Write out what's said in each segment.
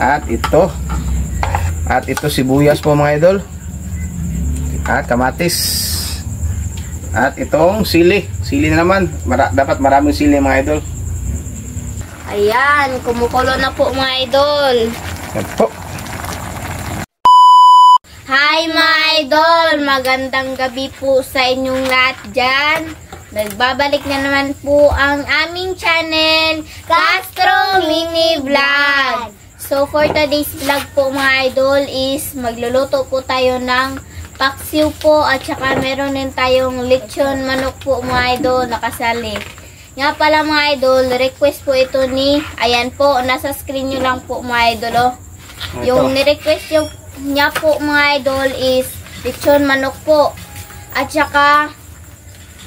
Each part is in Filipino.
At ito. At ito sibuyas po mga idol. At kamatis. At itong sili. Sili na naman. Dapat maraming sili mga idol. Ayan, kumukulo na po mga idol. Yan po. Hi mga idol! Magandang gabi po sa inyong lahat dyan. Nagbabalik na naman po ang aming channel, Castro Mini Vlog. So for today's vlog po mga idol is magluluto po tayo ng paksiw po at saka meron din tayong lechon manok po mga idol nakasali. Nga pala mga idol, request po ito ni, ayan po, nasa screen nyo lang po mga idol. Oh. Yung ni-request niya po mga idol is lechon manok po. At saka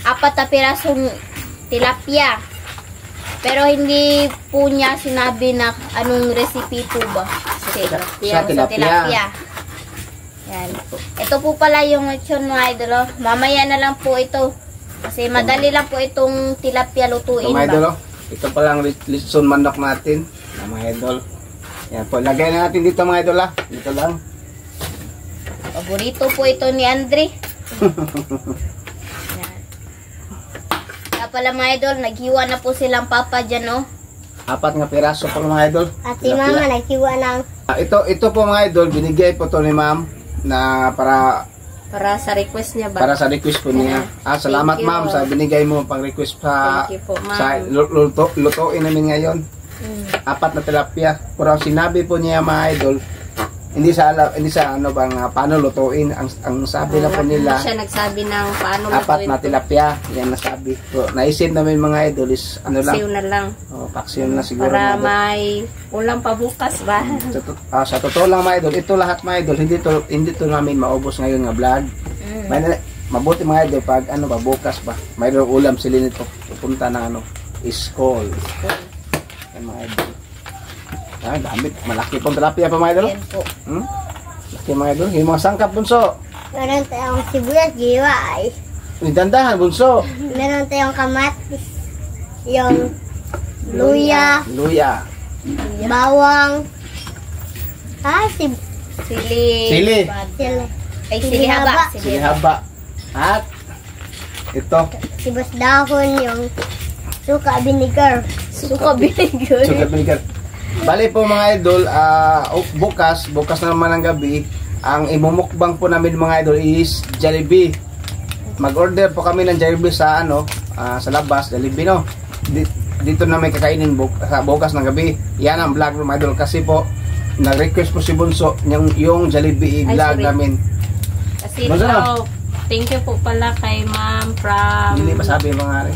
4 na pirasong tilapia. Pero hindi po niya sinabi na anong recipe po ba. Sa tilapia. Yan po. Ito po pala yung lechon mga idol. Oh. Mamaya na lang po ito. Kasi madali lang po itong tilapia lutuin mga idol, ito palang lechon manok natin mga idol. Yan po, lagay na natin dito mga idol. Dito lang. Paborito po ito ni Andre. Kaya pala mga idol, naghiwa na po silang papa dyan, oh. 4 nga piraso po mga idol. At si mama naghiwa ng... Ito po mga idol, binigay po to ni ma'am na para sa request niya ba? Para sa request po niya. Salamat ma'am sa binigay mo pang request sa lutuin namin ngayon. 4 na tilapia. Pero sinabi po niya mga idol, hindi sa ano bang paano lutuin. Ang sabi na po nila, siya nagsabi ng paano lutuin. 4 na tilapia. Yan nasabi. So, naisip namin mga idol is ano lang. Paksiw na lang. Paksiw na siguro. Para may ulam pa bukas ba? Sa totoo lang mga idol, ito lahat mga idol, hindi to namin maubos ngayon nga vlog. Mabuti mga idol pag ano ba bukas ba. Mayroong ulam sila nito pupunta na school. Yan mga idol. Gamit. Malaki pong tilapia pa mga idol. Yan po. Malaki mga idol. Yung mga sangkap bunso. Meron tayong sibuyas, giwa ay. Dandahan bunso. Meron tayong kamatis. Yung luya. Bawang. Sili. Ay, sili haba. At ito. Sibas dahon yung suka vinegar. Bali po mga idol, bukas na naman ng gabi, ang imumukbang po namin mga idol is Jollibee. Mag-order po kami ng Jollibee sa sa labas, Jollibee no. Dito na may kakainin bukas ng gabi. Yan ang vlog mga idol kasi po nag-request po si Bunso yung Jollibee vlog namin. Kasi thank you po pala kay ma'am from... Hindi masabi mga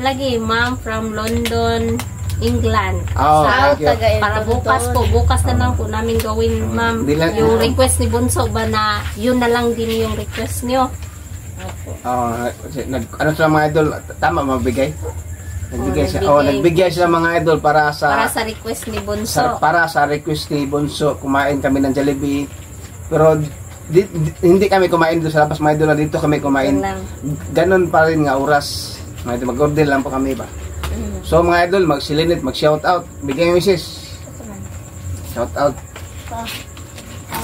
lagi, ma'am from London, England. Para bukas na lang po namin gawin, ma'am. Yung request ni Bunso ba na yun na lang din yung request niyo? Ano sila mga idol, tama magbigay? Nagbigay sila mga idol para sa request ni Bunso. Para sa request ni Bunso, kumain kami ng Jollibee. Pero hindi kami kumain doon sa labas mga idol, dito kami kumain. Ganon pa rin nga oras. Mga idol, mag-order lang po kami ba. So mga idol, mag-silinit, mag-shoutout. Bigay yung misis. Shoutout.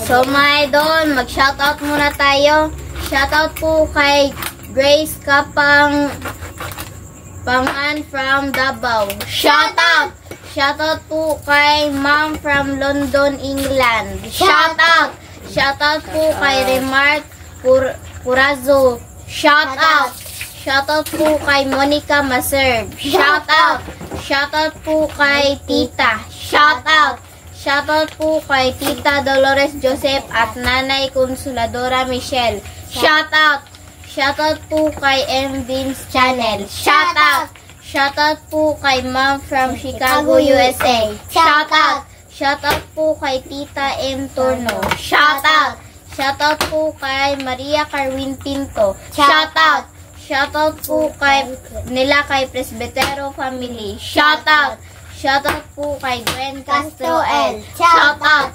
So mga idol, mag-shoutout muna tayo. Shoutout po kay Grace Kapangan from Davao. Shoutout! Shoutout po kay Ma'am from London, England. Shoutout! Shoutout po kay Remark Purazo. Shoutout! Shoutout po kay Monica Maserb. Shoutout! Shoutout po kay Tita. Shoutout! Shoutout po kay Tita Dolores Joseph at Nanay Consoladora Michelle. Shoutout! Shoutout po kay M. Vince Channel. Shoutout! Shoutout po kay Mom from Chicago, USA. Shoutout! Shoutout po kay Tita M. Turno. Shoutout! Shoutout po kay Maria Carwin Pinto. Shoutout! Shoutout po kay Presbitero Family. Shoutout! Shoutout po kay Gwen Castro L. Shoutout!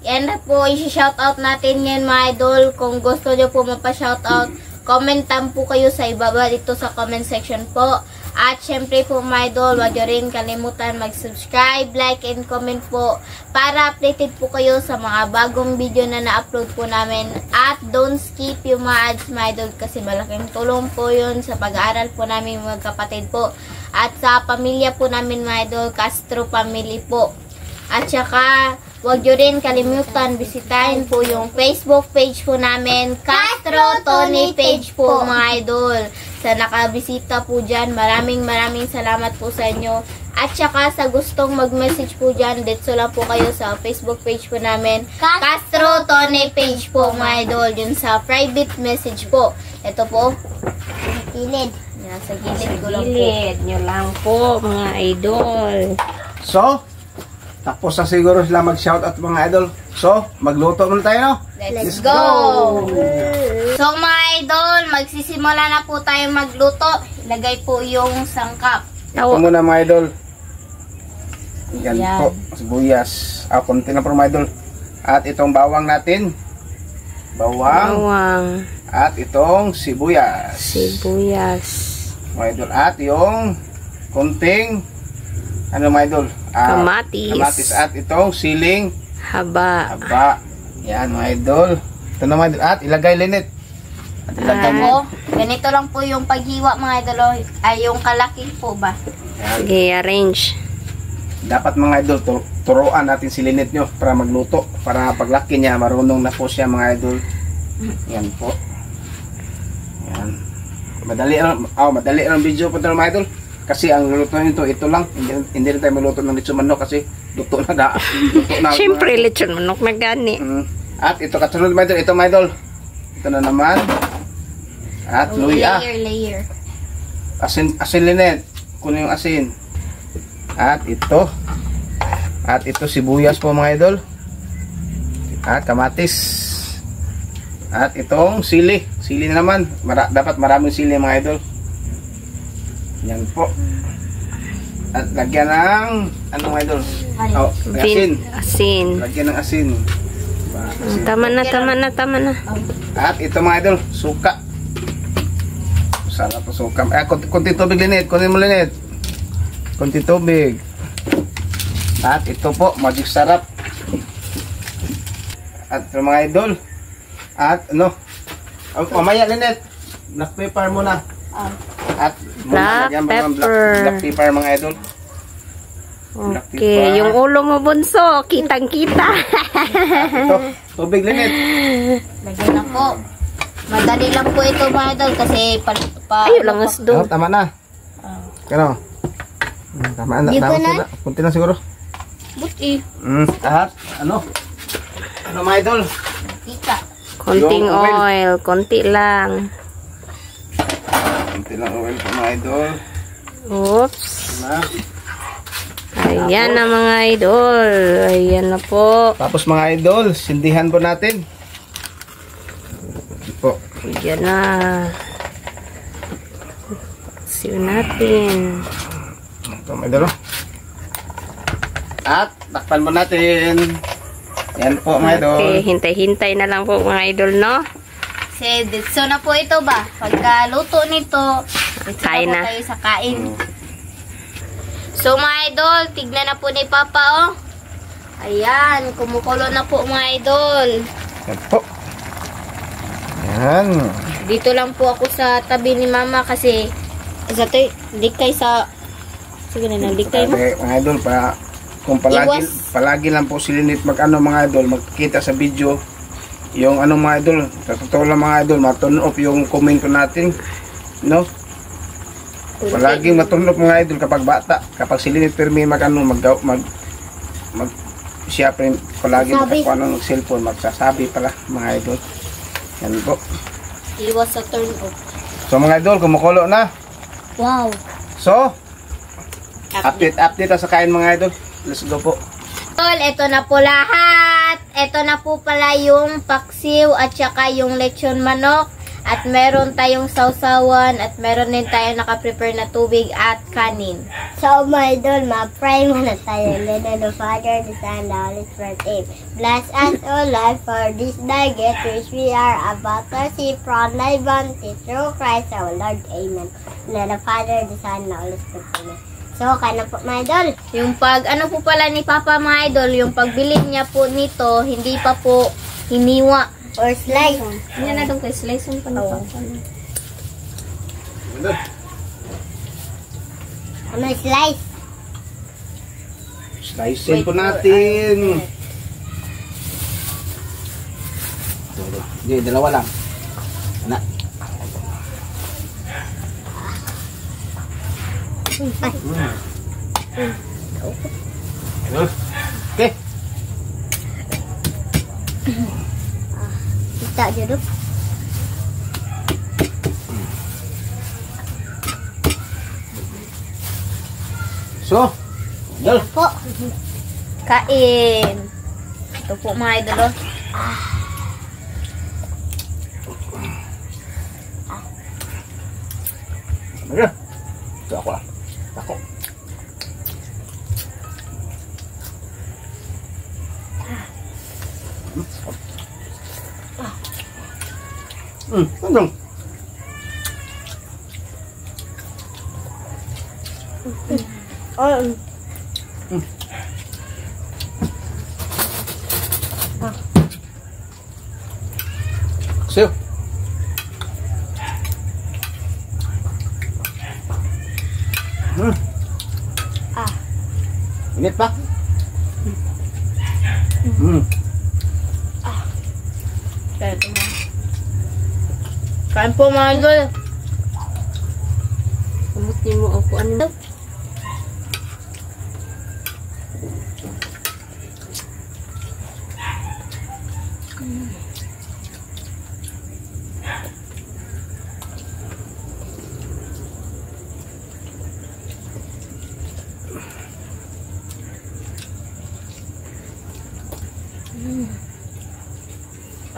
Yan na po, i-shoutout natin yan mga idol. Kung gusto nyo po mapa-shoutout, Commentan po kayo sa ibaba dito sa comment section po. At syempre po mga idol, wag nyo rin kalimutan mag-subscribe, like, and comment po para updated po kayo sa mga bagong video na na-upload po namin. At don't skip yung mga ads mga idol kasi malaking tulong po yun sa pag-aaral po namin mga kapatid po. At sa pamilya po namin mga idol, Castro family po. At saka, huwag nyo rin kalimutan, bisitahin po yung Facebook page po namin, Castro Tony page po mga idol. Sa nakabisita po dyan, maraming salamat po sa inyo. At saka sa gustong mag-message po dyan, dito lang po kayo sa Facebook page po namin, Castro Tony page po mga idol. Yun sa private message po. Ito po, gilid. Yan, sa gilid ko lang po. Gilid nyo lang po mga idol. So, tapos na siguro sila mag-shoutout mga idol. So, magluto muna tayo, no? Let's go! So mga idol, magsisimula na po tayo magluto. Ilagay po yung sangkap. Ito muna mga idol. Yan po, sibuyas. Konti na po mga idol. At itong bawang natin. Bawang. At itong sibuyas. Mga idol. At yung konting mga idol? Kamatis. At itong siling haba. Yan mga idol. Ito na mga idol. At ilagay linit. At ilagay po. Ganito lang po yung paghiwa mga idol. Ay yung kalaki po ba? Sige, arrange. Dapat mga idol, turuan natin si linit nyo para magluto. Para paglaki niya, marunong na po siya mga idol. Yan po. Yan. Madali ang video po ito mga idol. Kasi ang luto nito, ito lang. Hindi rin tayo maluto ng lechon manok kasi luto na. Siyempre, lechon manok na gani. At ito, kasunod mga idol. Ito mga idol. Ito na naman. At luya. Layer. Asin linet. Kunin yung asin. At ito. At ito sibuyas po mga idol. At kamatis. At itong sili. Sili na naman. Dapat maraming sili mga idol. Yan po. At lagyan ng mga idol? Asin. Lagyan ng asin. Tama na. At ito mga idol, suka. Sarap po suka. Kunti tubig linit. Kunin mo linit. Kunti tubig. At ito po, magic sarap. At ito mga idol. At mamaya linit. Black pepper muna. At black pepper mga idol. Okay, yung ulo mo bunso, kitang-kita. Ito, tubig linit. Lagyan na po. Madali lang po ito mga idol kasi ayun lang asdo. Tama na. Kano? Tama na. Kunti na siguro. Buti. At mga idol? Ika. Konting oil, konti lang. Konti lang oil po mga idol. Oops. Ayan na mga idol. Ayan na po. Tapos mga idol, sindihan po natin. Po. Ayan na. Siw natin. Ito mga idol. At takpan po natin. Yan po mga idol. Okay, hintay-hintay na lang po mga idol, no? So na po ito ba? Pagka luto nito, kain na. Tayo sa kain. So mga idol, tignan na po ni Papa oh. Ayan, kumukulo na po mga idol. Yan po. Yan. Dito lang po ako sa tabi ni Mama kasi dikay sa sige na dikay mo. Mga idol, kung palagi lang po si Linit mga idol, magkita sa video yung mga idol, sa totoo lang mga idol, ma-turn off yung comment ko natin, no? Palaging ma-turn off mga idol kapag bata, kapag si Linit Permi siya pa palagi makakuha ng cellphone, magsasabi pala mga idol. Yan po. Iwas sa turn off. So mga idol, kumukulo na. Wow. So, update sa kain mga idol. Let's go po. Ito na po lahat. Ito na po pala yung paksiw at saka yung lechon manok. At meron tayong sausawan at meron din tayong nakaprepare na tubig at kanin. So, mga idol, ma-pray muna tayo. In the name of the Father, the Son, the Holy Spirit. Amen. Bless us, O Lord, for this nugget which we are about to see from thy bounty through Christ our Lord. Amen. In the name of the Father, the Son, the Holy Spirit. Amen. So, kaya na po, mga idol. Yung ano po pala ni Papa mga idol, yung pagbili niya po nito, hindi pa po hiniwa. Or slice. Yan na doon kay slice pa na Papa. Ano slice? Slicein po natin. Hindi, dalawa lang. Na. Okay. Kita jeruk. So, Idol. Po. Kain. Ito po mga idol. Ano? Ito ako lang. Ako. Ano? So, init pa? Kain po mga idol. Kamutin mo ako ano.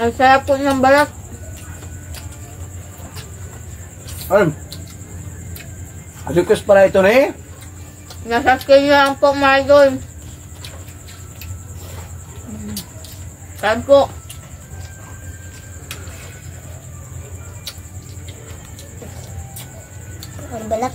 Ang sarap po ng balat. Ayun. Asikas pala ito na eh. Nasa skin lang po mga idol. Kain po. Ang balat.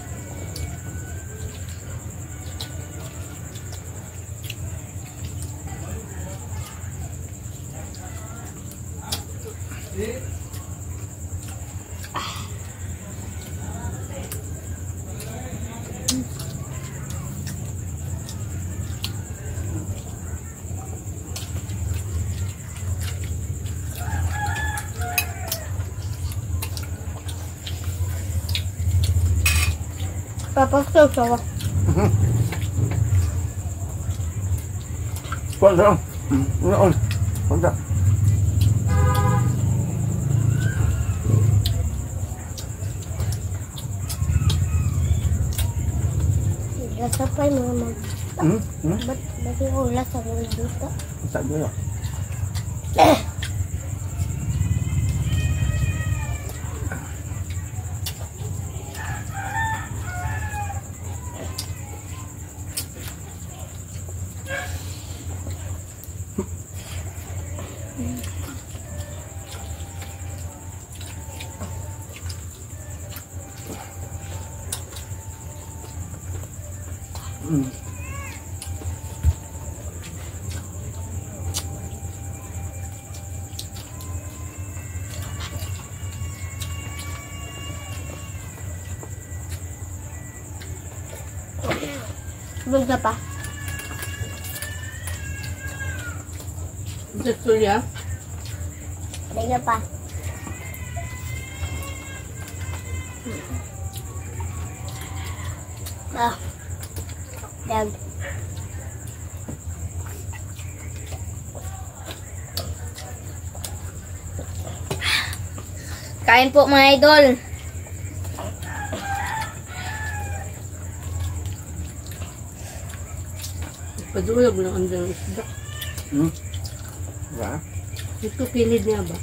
Papasok siya. Kuwanta. Unaon. Kuwanta. Lasa pa yung mga mag... Ba't yung ulas sa mga dito? Sabi mo. Bulga pa. Dito ya. Bulga pa. Dag. Kain po mga idol. Padulog lang ang dyan isda. Diba? Ito kilid niya ba?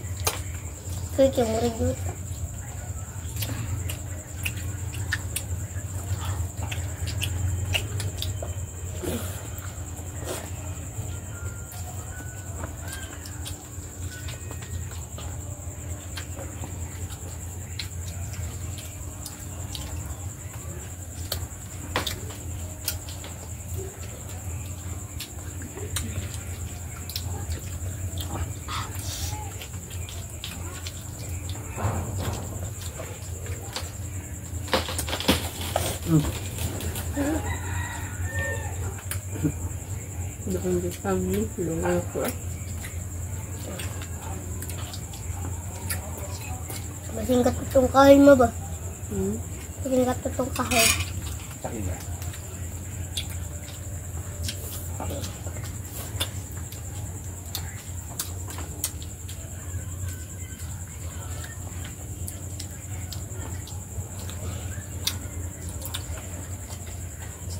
Kaya mura dito. Doon di kami, lungan ko. Masingkat itong kahoy mo ba? Hmm. Masingkat itong kahoy. Sakit ba?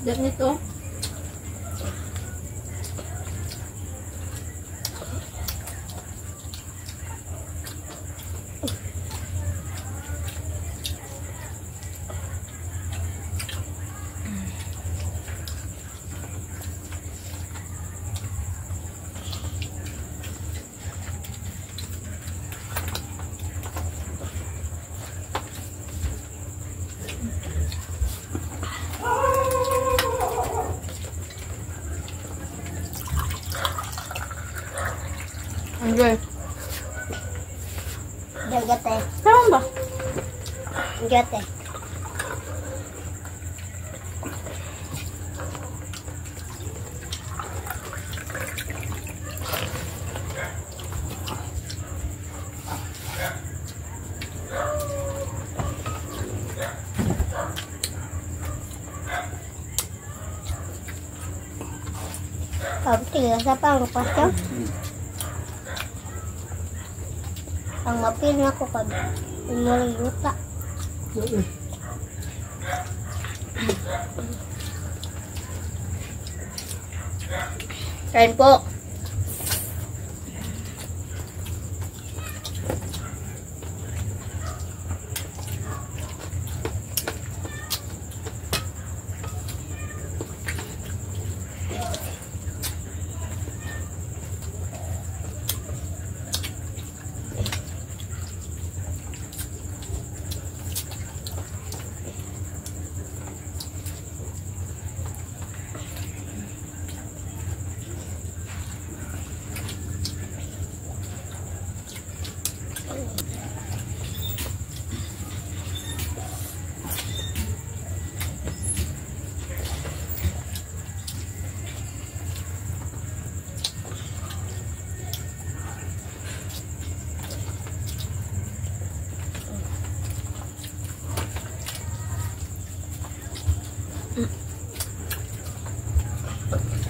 Sedap nito. Enjoy. Dagat eh. Saan ba? Dagat eh. Tinggal sa pangpas yun. Ang mapil na ko kag umuling luta. Kain po.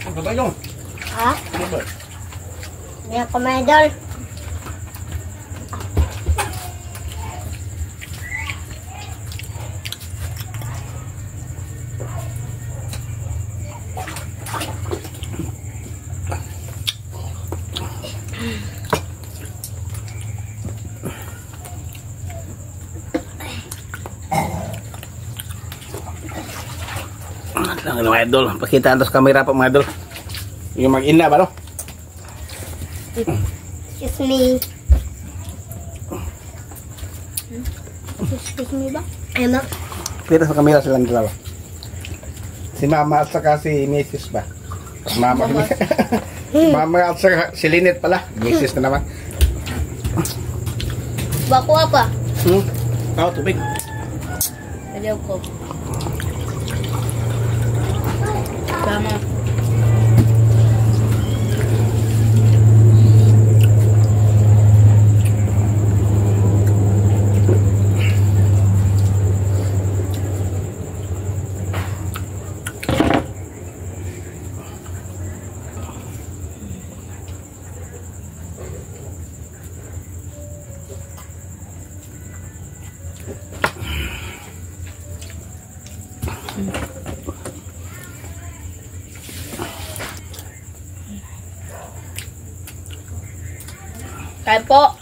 Ano ba yung? Ha? Ano ba? Hindi ako may idol. Ang mga idol, pakita sa kamera pa mga idol. Yung mag-ina ba no? Excuse me. Excuse me ba? Ano? Pakita sa kamera silang dalawa. Si Mama at saka si Mrs. ba? Mama. Mama at saka si Lynette pala. Mrs. na naman. Bako apa? Oh, tubig. Ayaw ko. Tama. Kain po.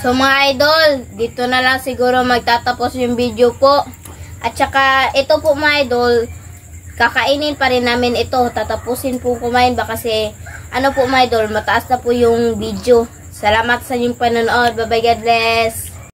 So mga idol, dito na lang siguro magtatapos yung video po. At saka ito po mga idol, kakainin pa rin namin ito. Tatapusin po kumain ba kasi ano po mga idol, mataas na po yung video. Salamat sa inyong panonood. Bye bye, God bless.